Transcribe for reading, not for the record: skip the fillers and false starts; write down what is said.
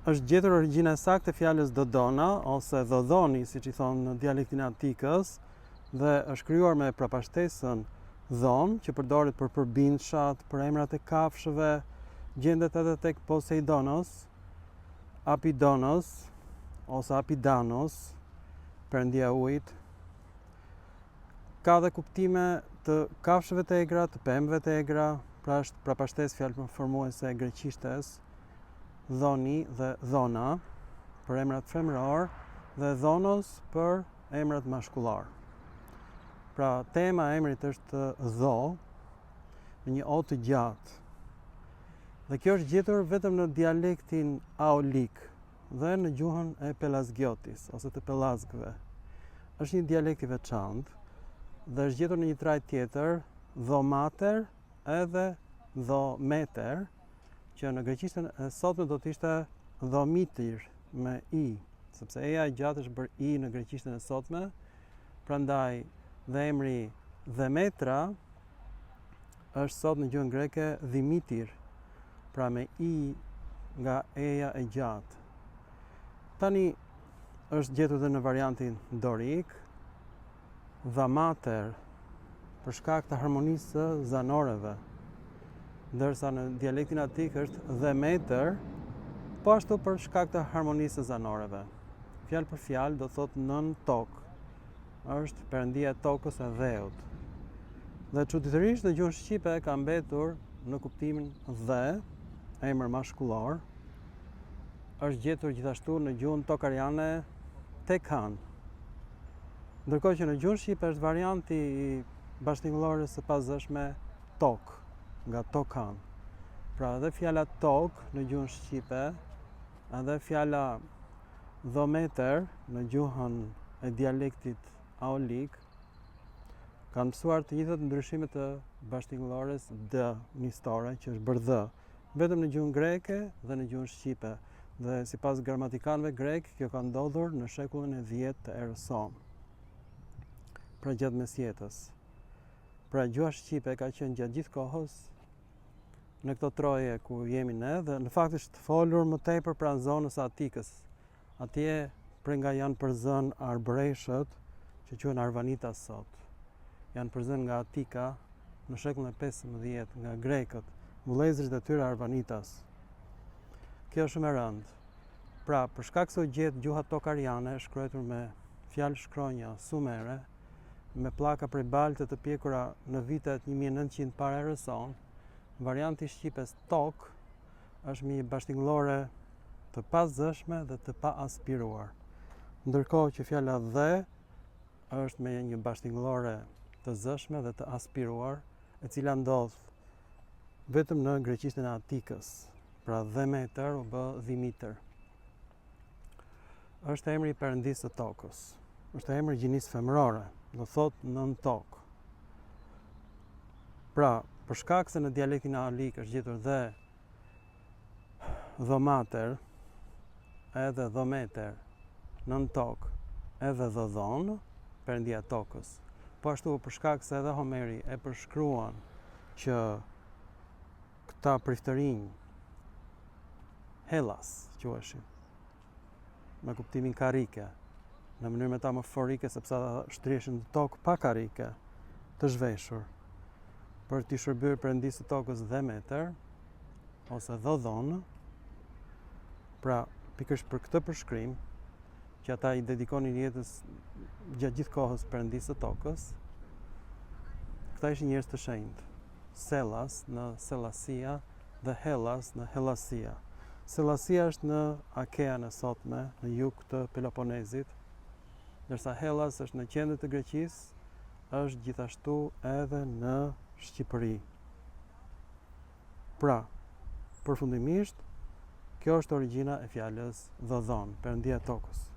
është gjetur origjina saktë e fjalës Dodona ose Dodoni, siç i thonë në dialektin e antikës, dhe është krijuar me prapashtesën dhon, që përdoret për përbindshat, për emrat e kafshëve, gjendet edhe tek Poseidonos, Apidonos ose Apidanos, perëndia e ujit. Ka dhe kuptime të kafshëve të egra, të pemëve të egra, pra është prapashtesë fjalë formuese e greqishtes, dhoni dhe dhona për emrat femëror dhe dhonos për emrat mashkullor. Pra tema e emrit është dho, me një o të gjatë. Dhe kjo është gjetur vetëm në dialektin aolik dhe në gjuhën e Pelazgiotis ose të Pelazgëve. Është një dialekt i veçantë dhe është gjetur në një trajt tjetër, dhomater edhe dhometer, që në greqishtën e sotme do të ishte dhomitir me i, sepse eja e gjatë është bërë i në greqishtën e sotme, prandaj dhe emri Demetra është sot në gjuhën greke Dimitir, pra me i nga eja e gjatë. Tani është gjetur dhe në variantin dorik, Dhamater, për shkak të harmonisë së zanoreve, ndërsa në dialektin antik është Demeter, po ashtu për shkak të harmonisë së zanoreve. Fjalë për fjalë do thotë nën tokë, është perëndia e tokës e dheut. Dhe çuditërisht në gjuhën shqipe ka mbetur në kuptimin dhe, emër mashkullor, është gjetur gjithashtu në gjuhën tokariane Tekhan. Ndërkohë që në gjuhën shqipe është varianti i bashkëtingëllores së pazëshme tok, nga Tokan. Pra edhe fjala tok në gjuhën shqipe, edhe fjala dhometer në gjuhën e dialektit aolik, kanë mësuar të njëjtat ndryshime të bashkëtingëllores d nistore, që është bërë dh, vetëm në gjuhën greke dhe në gjuhën shqipe. Dhe sipas gramatikanëve grek, kjo ka ndodhur në shekullin e 10 të erës sonë, pra gjatë mesjetës. Pra gjuha shqipe ka qenë gjatë gjithë kohës në këto troje ku jemi ne, dhe në fakt është folur më tepër pranë zonës atikës. Atje prej nga janë përzën arbreshët, që quhen Arvanitas sot. Janë përzën nga Atika në shekullin e 15 nga grekët, vëllezërit e tyre Arvanitas. Kjo është shumë e rëndë. Pra, për shkak se u gjet gjuha tokariane, shkruar me fjalë shkronja sumere, me pllaka prej balte të pjekura në vitet 1900 para erës sonë, varianti shqipes tok është një bashkëtingëllore të pazëshme dhe të pa aspiruar. Ndërkohë që fjala dhe është me një bashkëtingëllore të zëshme dhe të aspiruar, e cila ndodh vetëm në greqishtën e antikës. Pra Demeter u bë Dimiter. Është emri i perëndisë së tokës. Është emri i gjinisë femërore, do thotë nën tokë. Pra, për shkak se në dialektin aolik është gjetur dhe dhomater, edhe dhometer, nën tokë, edhe dhodhon, perëndia e tokës. Po ashtu për shkak se edhe Homeri e përshkruan që këta priftërinj Hellas, quheshin, me kuptimin karike, në mënyrë metaforike, sepse ata shtrieshin në tokë pa karike, të zhveshur, për t'i shërbyer perëndisë së tokës Demeter ose Dhodon. Pra, pikërisht për këtë përshkrim, që ata i dedikonin jetës gjatë gjithë kohës perëndisë së tokës, këta ishin njerëz të shenjtë. Sellas në Sellasia dhe Hellas në Hellasia. Sellasia është në Akean e sotme, në jug të Peloponezit, ndërsa Hellas është në qendër të Greqisë, është gjithashtu edhe në Shqipëri. Pra, përfundimisht, kjo është origjina e fjalës Dhodon, perëndia e tokës.